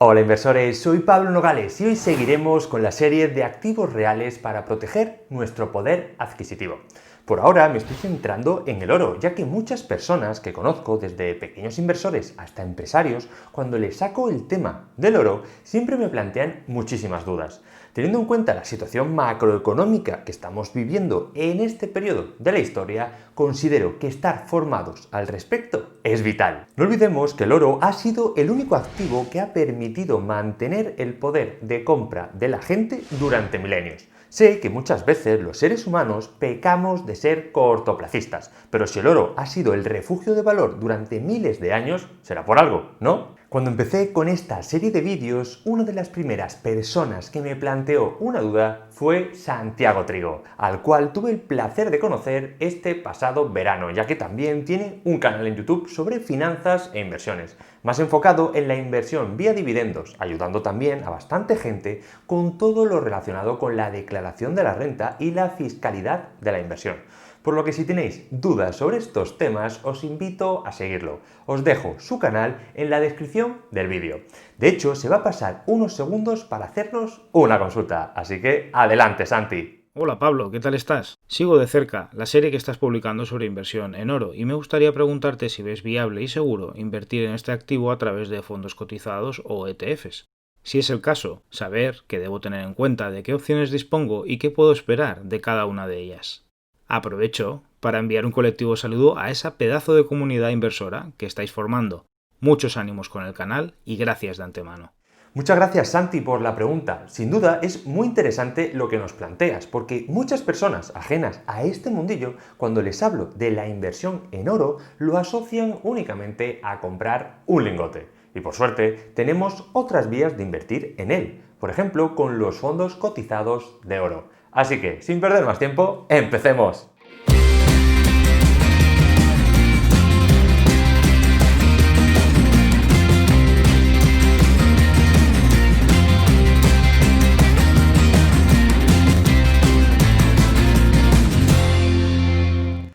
Hola inversores, soy Pablo Nogales y hoy seguiremos con la serie de activos reales para proteger nuestro poder adquisitivo. Por ahora me estoy centrando en el oro, ya que muchas personas que conozco, desde pequeños inversores hasta empresarios, cuando les saco el tema del oro, siempre me plantean muchísimas dudas. Teniendo en cuenta la situación macroeconómica que estamos viviendo en este periodo de la historia, considero que estar formados al respecto es vital. No olvidemos que el oro ha sido el único activo que ha permitido mantener el poder de compra de la gente durante milenios. Sé que muchas veces los seres humanos pecamos de ser cortoplacistas, pero si el oro ha sido el refugio de valor durante miles de años, será por algo, ¿no? Cuando empecé con esta serie de vídeos, una de las primeras personas que me planteó una duda fue Santiago Trigo, al cual tuve el placer de conocer este pasado verano, ya que también tiene un canal en YouTube sobre finanzas e inversiones, más enfocado en la inversión vía dividendos, ayudando también a bastante gente con todo lo relacionado con la declaración de la renta y la fiscalidad de la inversión. Por lo que si tenéis dudas sobre estos temas, os invito a seguirlo. Os dejo su canal en la descripción del vídeo. De hecho, se va a pasar unos segundos para hacernos una consulta, así que adelante, Santi. Hola Pablo, ¿qué tal estás? Sigo de cerca la serie que estás publicando sobre inversión en oro y me gustaría preguntarte si ves viable y seguro invertir en este activo a través de fondos cotizados o ETFs. Si es el caso, saber qué debo tener en cuenta, de qué opciones dispongo y qué puedo esperar de cada una de ellas. Aprovecho para enviar un colectivo saludo a esa pedazo de comunidad inversora que estáis formando. Muchos ánimos con el canal y gracias de antemano. Muchas gracias, Santi, por la pregunta. Sin duda es muy interesante lo que nos planteas, porque muchas personas ajenas a este mundillo, cuando les hablo de la inversión en oro, lo asocian únicamente a comprar un lingote. Y por suerte, tenemos otras vías de invertir en él, por ejemplo, con los fondos cotizados de oro. Así que, sin perder más tiempo, ¡empecemos!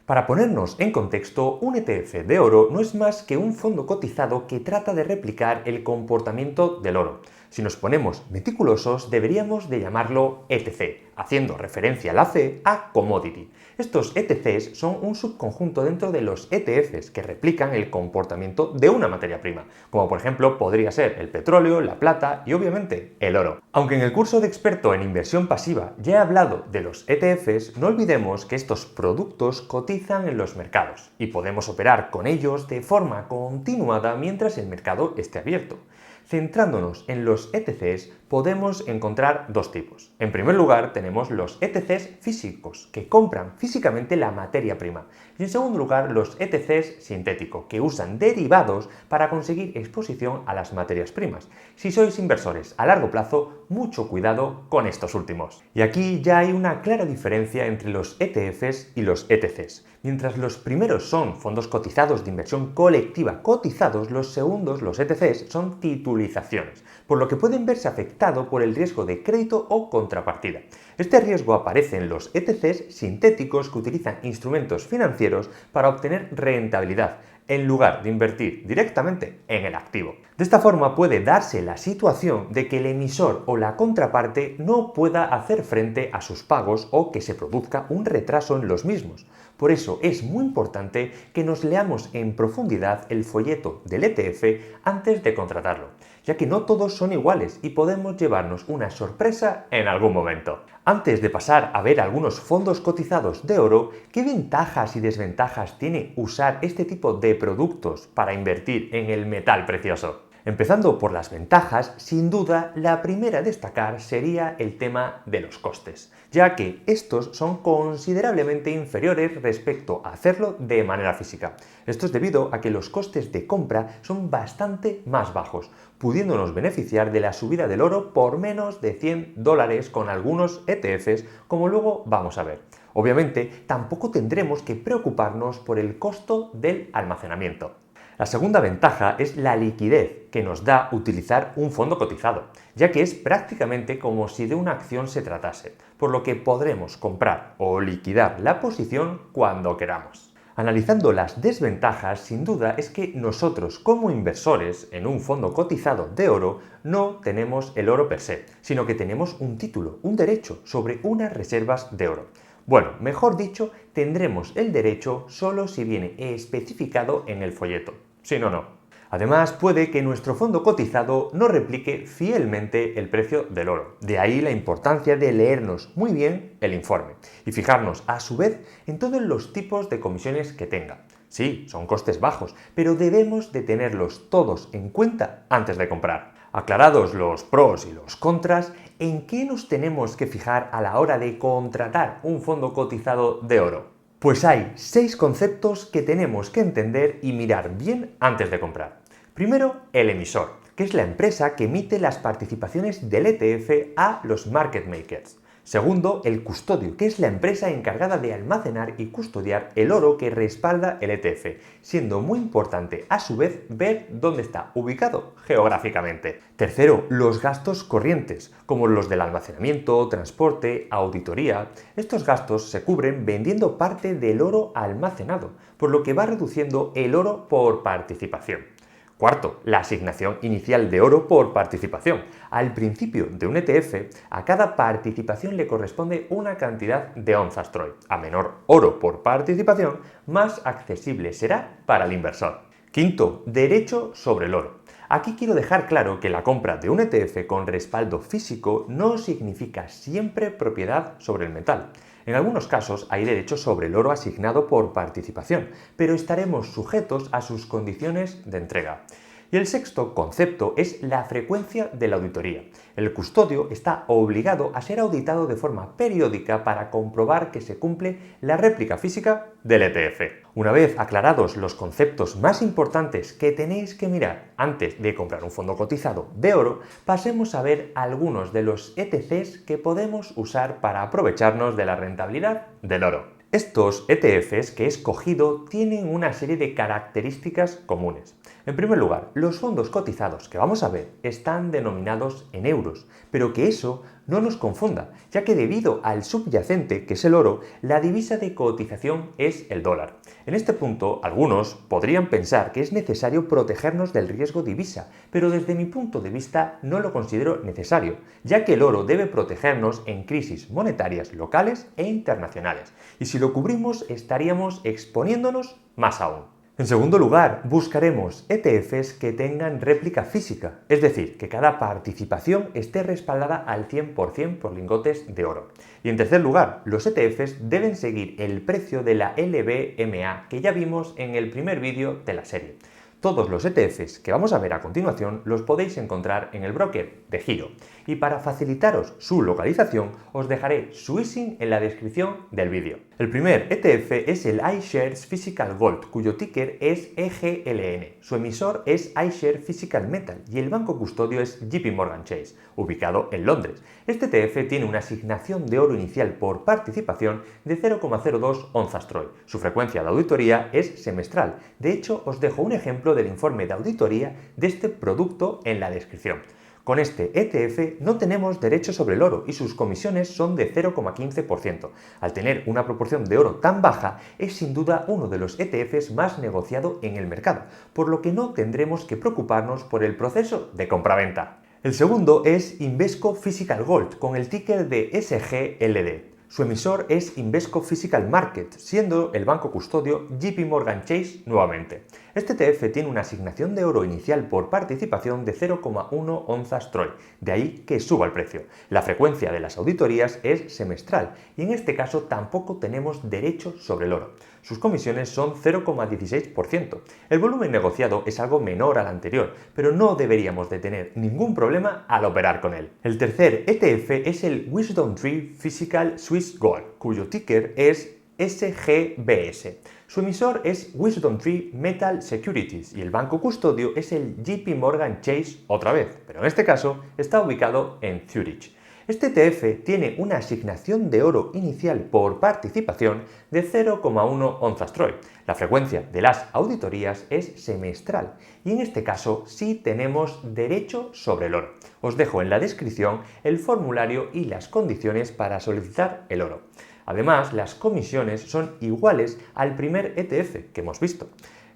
Para ponernos en contexto, un ETF de oro no es más que un fondo cotizado que trata de replicar el comportamiento del oro. Si nos ponemos meticulosos, deberíamos de llamarlo ETC, haciendo referencia la C a Commodity. Estos ETCs son un subconjunto dentro de los ETFs que replican el comportamiento de una materia prima, como por ejemplo podría ser el petróleo, la plata y obviamente el oro. Aunque en el curso de experto en inversión pasiva ya he hablado de los ETFs, no olvidemos que estos productos cotizan en los mercados y podemos operar con ellos de forma continuada mientras el mercado esté abierto. Centrándonos en los ETCs, podemos encontrar dos tipos. En primer lugar, tenemos los ETCs físicos, que compran físicamente la materia prima. Y en segundo lugar, los ETCs sintéticos, que usan derivados para conseguir exposición a las materias primas. Si sois inversores a largo plazo, mucho cuidado con estos últimos. Y aquí ya hay una clara diferencia entre los ETFs y los ETCs. Mientras los primeros son fondos cotizados de inversión colectiva cotizados, los segundos, los ETCs, son titulizaciones, por lo que pueden verse afectados por el riesgo de crédito o contrapartida. Este riesgo aparece en los ETCs sintéticos que utilizan instrumentos financieros para obtener rentabilidad, en lugar de invertir directamente en el activo. De esta forma puede darse la situación de que el emisor o la contraparte no pueda hacer frente a sus pagos o que se produzca un retraso en los mismos. Por eso es muy importante que nos leamos en profundidad el folleto del ETF antes de contratarlo, ya que no todos son iguales y podemos llevarnos una sorpresa en algún momento. Antes de pasar a ver algunos fondos cotizados de oro, ¿qué ventajas y desventajas tiene usar este tipo de productos para invertir en el metal precioso? Empezando por las ventajas, sin duda la primera a destacar sería el tema de los costes, ya que estos son considerablemente inferiores respecto a hacerlo de manera física. Esto es debido a que los costes de compra son bastante más bajos, pudiéndonos beneficiar de la subida del oro por menos de $100 con algunos ETFs, como luego vamos a ver. Obviamente, tampoco tendremos que preocuparnos por el costo del almacenamiento. La segunda ventaja es la liquidez que nos da utilizar un fondo cotizado, ya que es prácticamente como si de una acción se tratase, por lo que podremos comprar o liquidar la posición cuando queramos. Analizando las desventajas, sin duda es que nosotros como inversores en un fondo cotizado de oro no tenemos el oro per se, sino que tenemos un título, un derecho sobre unas reservas de oro. Bueno, mejor dicho, tendremos el derecho solo si viene especificado en el folleto. Si no, no. Además, puede que nuestro fondo cotizado no replique fielmente el precio del oro. De ahí la importancia de leernos muy bien el informe y fijarnos a su vez en todos los tipos de comisiones que tenga. Sí, son costes bajos, pero debemos de tenerlos todos en cuenta antes de comprar. Aclarados los pros y los contras, ¿en qué nos tenemos que fijar a la hora de contratar un fondo cotizado de oro? Pues hay 6 conceptos que tenemos que entender y mirar bien antes de comprar. Primero, el emisor, que es la empresa que emite las participaciones del ETF a los market makers. Segundo, el custodio, que es la empresa encargada de almacenar y custodiar el oro que respalda el ETF, siendo muy importante a su vez ver dónde está ubicado geográficamente. Tercero, los gastos corrientes, como los del almacenamiento, transporte, auditoría. Estos gastos se cubren vendiendo parte del oro almacenado, por lo que va reduciendo el oro por participación. Cuarto, la asignación inicial de oro por participación. Al principio de un ETF, a cada participación le corresponde una cantidad de onzas Troy. A menor oro por participación, más accesible será para el inversor. Quinto, derecho sobre el oro. Aquí quiero dejar claro que la compra de un ETF con respaldo físico no significa siempre propiedad sobre el metal. En algunos casos hay derecho sobre el oro asignado por participación, pero estaremos sujetos a sus condiciones de entrega. Y el sexto concepto es la frecuencia de la auditoría. El custodio está obligado a ser auditado de forma periódica para comprobar que se cumple la réplica física del ETF. Una vez aclarados los conceptos más importantes que tenéis que mirar antes de comprar un fondo cotizado de oro, pasemos a ver algunos de los ETCs que podemos usar para aprovecharnos de la rentabilidad del oro. Estos ETFs que he escogido tienen una serie de características comunes. En primer lugar, los fondos cotizados que vamos a ver están denominados en euros, pero que eso no nos confunda, ya que debido al subyacente, que es el oro, la divisa de cotización es el dólar. En este punto, algunos podrían pensar que es necesario protegernos del riesgo divisa, pero desde mi punto de vista no lo considero necesario, ya que el oro debe protegernos en crisis monetarias locales e internacionales, y si lo cubrimos estaríamos exponiéndonos más aún. En segundo lugar, buscaremos ETFs que tengan réplica física, es decir, que cada participación esté respaldada al 100% por lingotes de oro. Y en tercer lugar, los ETFs deben seguir el precio de la LBMA que ya vimos en el primer vídeo de la serie. Todos los ETFs que vamos a ver a continuación los podéis encontrar en el broker de Giro. Y para facilitaros su localización, os dejaré su ISIN en la descripción del vídeo. El primer ETF es el iShares Physical Gold, cuyo ticker es EGLN. Su emisor es iShares Physical Metal y el banco custodio es JP Morgan Chase, ubicado en Londres. Este ETF tiene una asignación de oro inicial por participación de 0,02 onzas Troy. Su frecuencia de auditoría es semestral. De hecho, os dejo un ejemplo del informe de auditoría de este producto en la descripción. Con este ETF no tenemos derecho sobre el oro y sus comisiones son de 0,15%. Al tener una proporción de oro tan baja, es sin duda uno de los ETFs más negociado en el mercado, por lo que no tendremos que preocuparnos por el proceso de compraventa. El segundo es Invesco Physical Gold, con el ticker de SGLD. Su emisor es Invesco Physical Market, siendo el banco custodio JP Morgan Chase nuevamente. Este ETF tiene una asignación de oro inicial por participación de 0,1 onzas Troy, de ahí que suba el precio. La frecuencia de las auditorías es semestral y en este caso tampoco tenemos derecho sobre el oro. Sus comisiones son 0,16%. El volumen negociado es algo menor al anterior, pero no deberíamos de tener ningún problema al operar con él. El tercer ETF es el Wisdom Tree Physical Swiss Gold, cuyo ticker es SGBS. Su emisor es Wisdom Tree Metal Securities y el banco custodio es el JP Morgan Chase otra vez, pero en este caso está ubicado en Zurich. Este ETF tiene una asignación de oro inicial por participación de 0,1 onzas Troy. La frecuencia de las auditorías es semestral y en este caso sí tenemos derecho sobre el oro. Os dejo en la descripción el formulario y las condiciones para solicitar el oro. Además, las comisiones son iguales al primer ETF que hemos visto,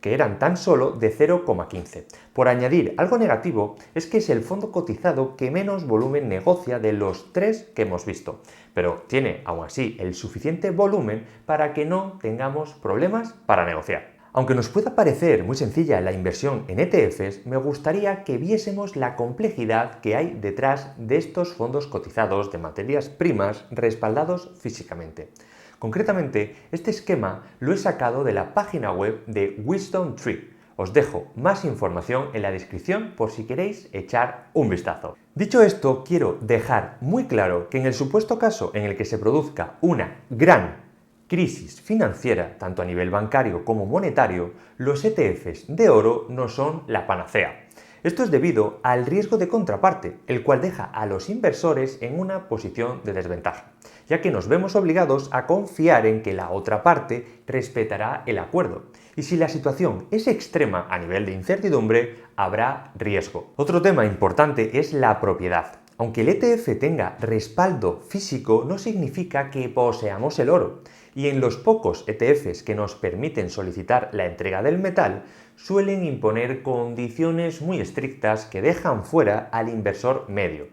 que eran tan solo de 0,15. Por añadir algo negativo, es que es el fondo cotizado que menos volumen negocia de los 3 que hemos visto, pero tiene aún así el suficiente volumen para que no tengamos problemas para negociar. Aunque nos pueda parecer muy sencilla la inversión en ETFs, me gustaría que viésemos la complejidad que hay detrás de estos fondos cotizados de materias primas respaldados físicamente. Concretamente, este esquema lo he sacado de la página web de WisdomTree. Os dejo más información en la descripción por si queréis echar un vistazo. Dicho esto, quiero dejar muy claro que en el supuesto caso en el que se produzca una gran crisis financiera, tanto a nivel bancario como monetario, los ETFs de oro no son la panacea. Esto es debido al riesgo de contraparte, el cual deja a los inversores en una posición de desventaja, ya que nos vemos obligados a confiar en que la otra parte respetará el acuerdo. Y si la situación es extrema a nivel de incertidumbre, habrá riesgo. Otro tema importante es la propiedad. Aunque el ETF tenga respaldo físico, no significa que poseamos el oro. Y en los pocos ETFs que nos permiten solicitar la entrega del metal, suelen imponer condiciones muy estrictas que dejan fuera al inversor medio.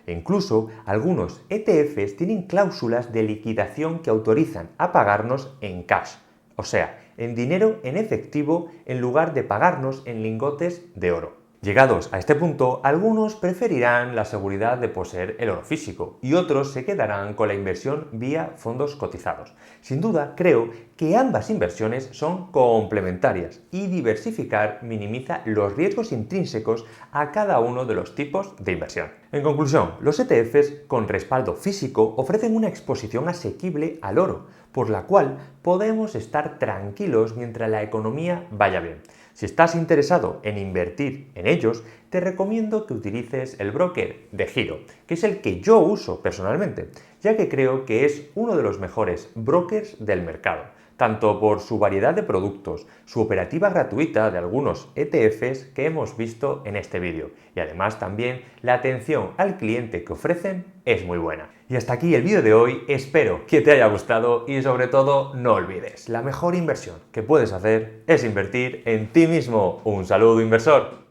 E incluso algunos ETFs tienen cláusulas de liquidación que autorizan a pagarnos en cash, o sea, en dinero en efectivo en lugar de pagarnos en lingotes de oro. Llegados a este punto, algunos preferirán la seguridad de poseer el oro físico y otros se quedarán con la inversión vía fondos cotizados. Sin duda, creo que ambas inversiones son complementarias y diversificar minimiza los riesgos intrínsecos a cada uno de los tipos de inversión. En conclusión, los ETFs con respaldo físico ofrecen una exposición asequible al oro, por la cual podemos estar tranquilos mientras la economía vaya bien. Si estás interesado en invertir en ellos, te recomiendo que utilices el broker de giro, que es el que yo uso personalmente, ya que creo que es uno de los mejores brokers del mercado, tanto por su variedad de productos, su operativa gratuita de algunos ETFs que hemos visto en este vídeo, y además también la atención al cliente que ofrecen es muy buena. Y hasta aquí el vídeo de hoy, espero que te haya gustado y sobre todo no olvides, la mejor inversión que puedes hacer es invertir en ti mismo. Un saludo, inversor.